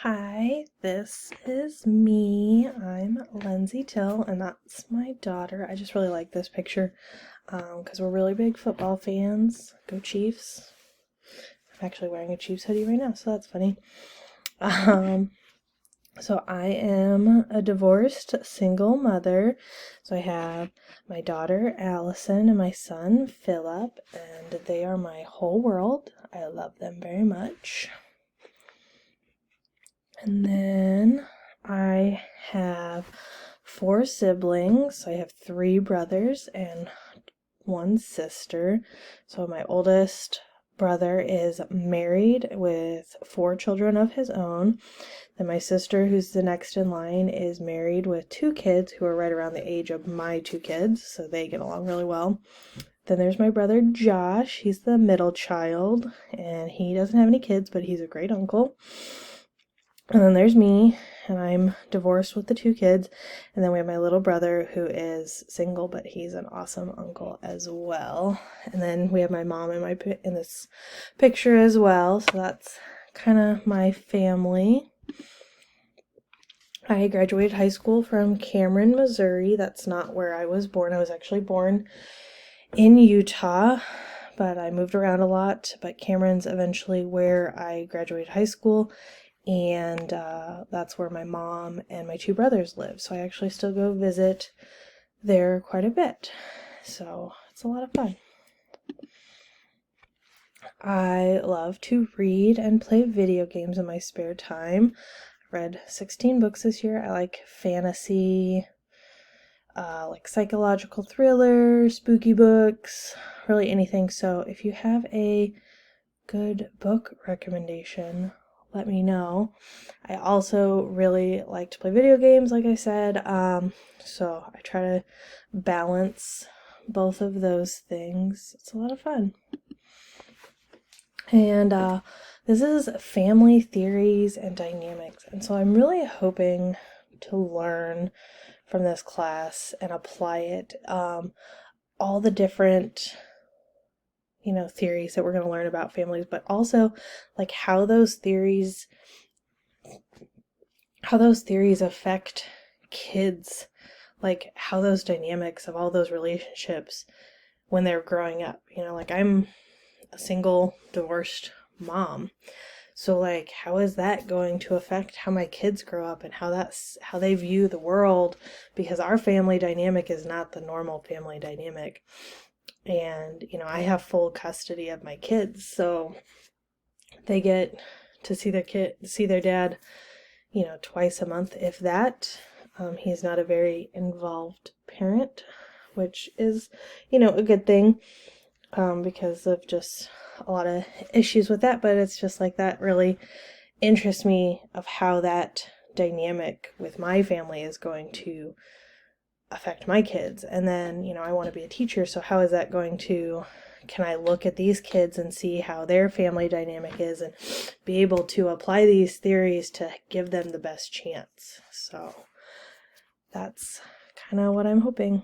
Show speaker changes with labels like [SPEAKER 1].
[SPEAKER 1] Hi, this is me. I'm Lindsay Till, and that's my daughter. I just really like this picture because we're really big football fans. Go Chiefs. I'm actually wearing a Chiefs hoodie right now, so that's funny. So I am a divorced single mother. So I have my daughter Allison and my son Philip, and they are my whole world. I love them very much. And then I have 4 siblings. I have 3 brothers and 1 sister. So my oldest brother is married with 4 children of his own. Then my sister, who's the next in line, is married with 2 kids who are right around the age of my 2 kids, so they get along really well. Then there's my brother Josh. He's the middle child, and he doesn't have any kids, but he's a great uncle. And then there's me, and I'm divorced with the 2 kids. And then we have my little brother who is single, but he's an awesome uncle as well. And then we have my mom in this picture as well. So that's kind of my family. I graduated high school from Cameron, Missouri. That's not where I was born. I was actually born in Utah, but I moved around a lot. But Cameron's eventually where I graduated high school. And that's where my mom and my 2 brothers live. So I actually still go visit there quite a bit. So it's a lot of fun. I love to read and play video games in my spare time. I read 16 books this year. I like fantasy, like psychological thriller, spooky books, really anything. So if you have a good book recommendation, let me know. I also really like to play video games, like I said, so I try to balance both of those things. It's a lot of fun. And this is family theories and dynamics, and so I'm really hoping to learn from this class and apply it, all the different theories that we're going to learn about families, but also like how those theories affect kids, like how those dynamics of all those relationships when they're growing up. Like I'm a single divorced mom, so like how is that going to affect how my kids grow up and how they view the world, because our family dynamic is not the normal family dynamic. And I have full custody of my kids, so they get to see their dad twice a month, if that. He's not a very involved parent, which is a good thing, because of just a lot of issues with that. But it's just like that really interests me, of how that dynamic with my family is going to affect my kids. And then I want to be a teacher, so how is that going to, can I look at these kids and see how their family dynamic is and be able to apply these theories to give them the best chance? So that's kind of what I'm hoping.